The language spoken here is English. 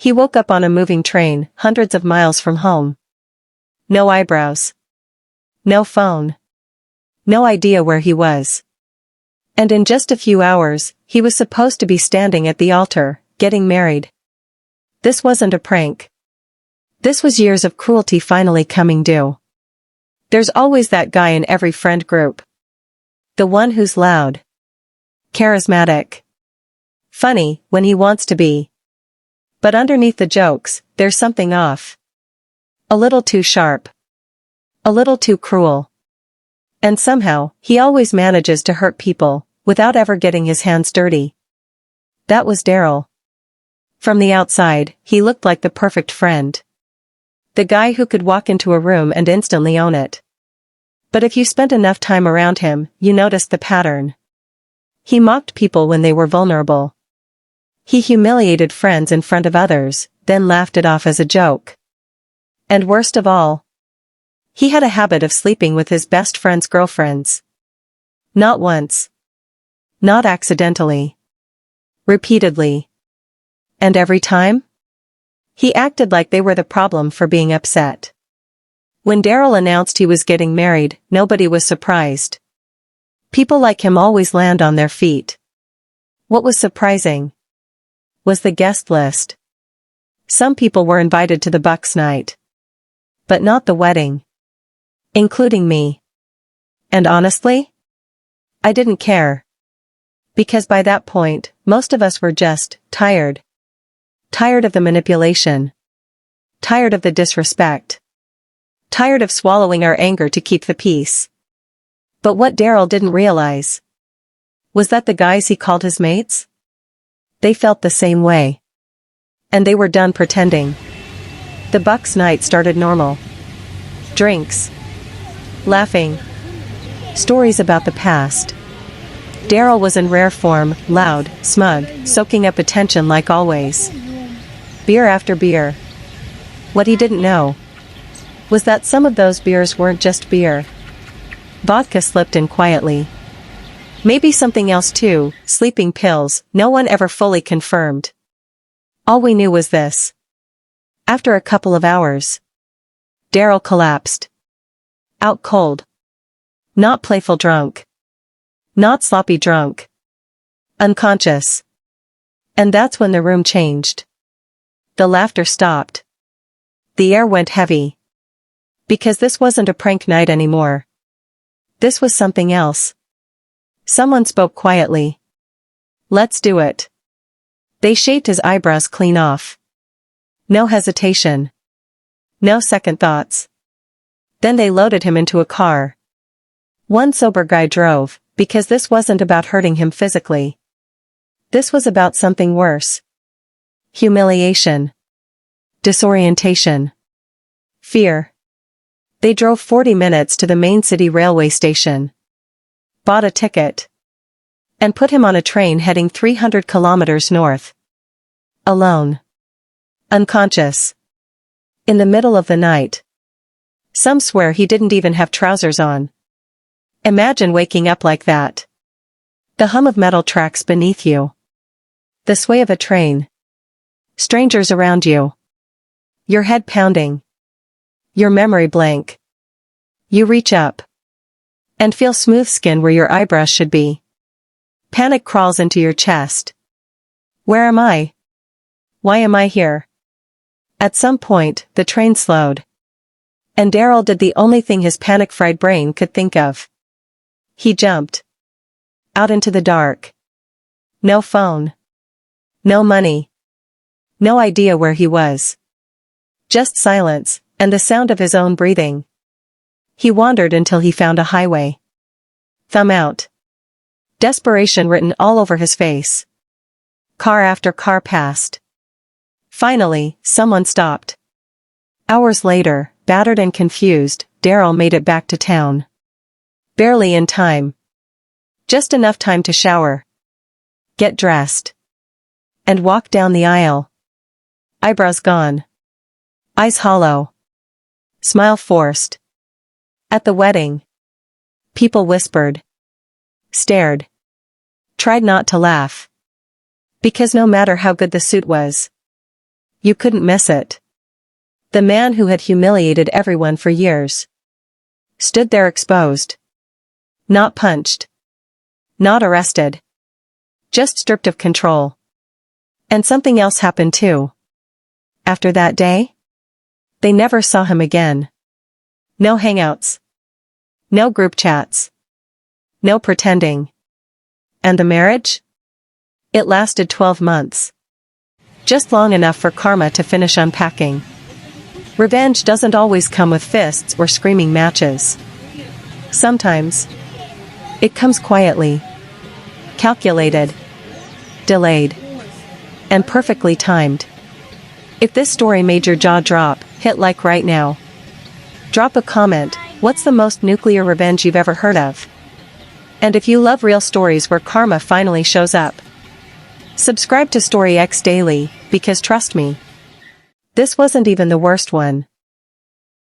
He woke up on a moving train, hundreds of miles from home. No eyebrows. No phone. No idea where he was. And in just a few hours, he was supposed to be standing at the altar, getting married. This wasn't a prank. This was years of cruelty finally coming due. There's always that guy in every friend group. The one who's loud. Charismatic. Funny, when he wants to be. But underneath the jokes, there's something off. A little too sharp. A little too cruel. And somehow, he always manages to hurt people, without ever getting his hands dirty. That was Daryl. From the outside, he looked like the perfect friend. The guy who could walk into a room and instantly own it. But if you spent enough time around him, you noticed the pattern. He mocked people when they were vulnerable. He humiliated friends in front of others, then laughed it off as a joke. And worst of all, he had a habit of sleeping with his best friend's girlfriends. Not once. Not accidentally. Repeatedly. And every time? He acted like they were the problem for being upset. When Daryl announced he was getting married, nobody was surprised. People like him always land on their feet. What was surprising was the guest list. Some people were invited to the Bucks night. But not the wedding. Including me. And honestly, I didn't care. Because by that point, most of us were just tired. Tired of the manipulation. Tired of the disrespect. Tired of swallowing our anger to keep the peace. But what Daryl didn't realize was that the guys he called his mates, they felt the same way. And they were done pretending. The Bucks night started normal. Drinks. Laughing. Stories about the past. Daryl was in rare form, loud, smug, soaking up attention like always. Beer after beer. What he didn't know was that some of those beers weren't just beer. Vodka slipped in quietly. Maybe something else too, sleeping pills, no one ever fully confirmed. All we knew was this. After a couple of hours, Daryl collapsed. Out cold. Not playful drunk. Not sloppy drunk. Unconscious. And that's when the room changed. The laughter stopped. The air went heavy. Because this wasn't a prank night anymore. This was something else. Someone spoke quietly. Let's do it. They shaved his eyebrows clean off. No hesitation. No second thoughts. Then they loaded him into a car. One sober guy drove, because this wasn't about hurting him physically. This was about something worse. Humiliation. Disorientation. Fear. They drove 40 minutes to the main city railway station. Bought a ticket. And put him on a train heading 300 kilometers north. Alone. Unconscious. In the middle of the night. Some swear he didn't even have trousers on. Imagine waking up like that. The hum of metal tracks beneath you. The sway of a train. Strangers around you. Your head pounding. Your memory blank. You reach up. And feel smooth skin where your eyebrows should be. Panic crawls into your chest. Where am I? Why am I here? At some point, the train slowed. And Daryl did the only thing his panic-fried brain could think of. He jumped. Out into the dark. No phone. No money. No idea where he was. Just silence, and the sound of his own breathing. He wandered until he found a highway. Thumb out. Desperation written all over his face. Car after car passed. Finally, someone stopped. Hours later, battered and confused, Daryl made it back to town. Barely in time. Just enough time to shower. Get dressed. And walk down the aisle. Eyebrows gone. Eyes hollow. Smile forced. At the wedding. People whispered. Stared. Tried not to laugh. Because no matter how good the suit was, You couldn't miss it. The man who had humiliated everyone for years stood there exposed. Not punched. Not arrested. Just stripped of control. And something else happened too. After that day, they never saw him again. No hangouts. No group chats. No pretending. And the marriage? It lasted 12 months. Just long enough for karma to finish unpacking. Revenge doesn't always come with fists or screaming matches. Sometimes, it comes quietly. Calculated. Delayed. And perfectly timed. If this story made your jaw drop, hit like right now. Drop a comment, what's the most nuclear revenge you've ever heard of? And if you love real stories where karma finally shows up, subscribe to Story X Daily, because trust me, this wasn't even the worst one.